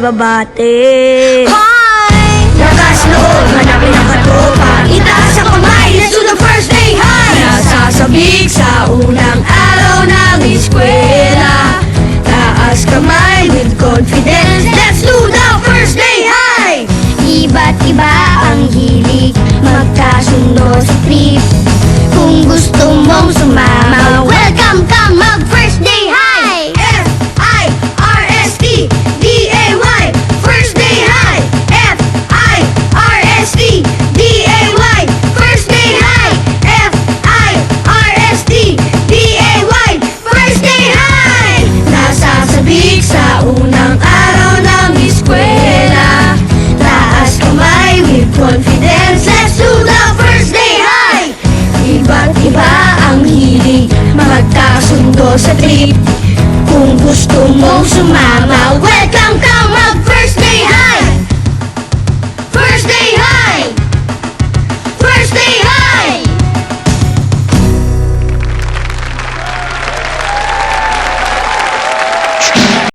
pagbabate. Hi! Lakas loob, hanapin ang katropa. Itaas ang kamay, let's do the first day high. Nasasabik sa unang araw ng eskwela. Taas kamay with confidence, let's do the first day high. Iba't iba ang hilig, magkasundo sa trip. Kung gusto mong sumama, welcome ka mag first day high! F-I-R-S-T-D-A-Y, first day high. F-I-R-S-T-D-A-Y, first day high. F-I-R-S-T-D-A-Y, first day high. Nasasabik sa unang araw ng eskwela. Taas kamay with confidence, let's do the first day high. Iba't iba ang hilig, magkasundo sa trip. Kung gusto mong sumama, welcome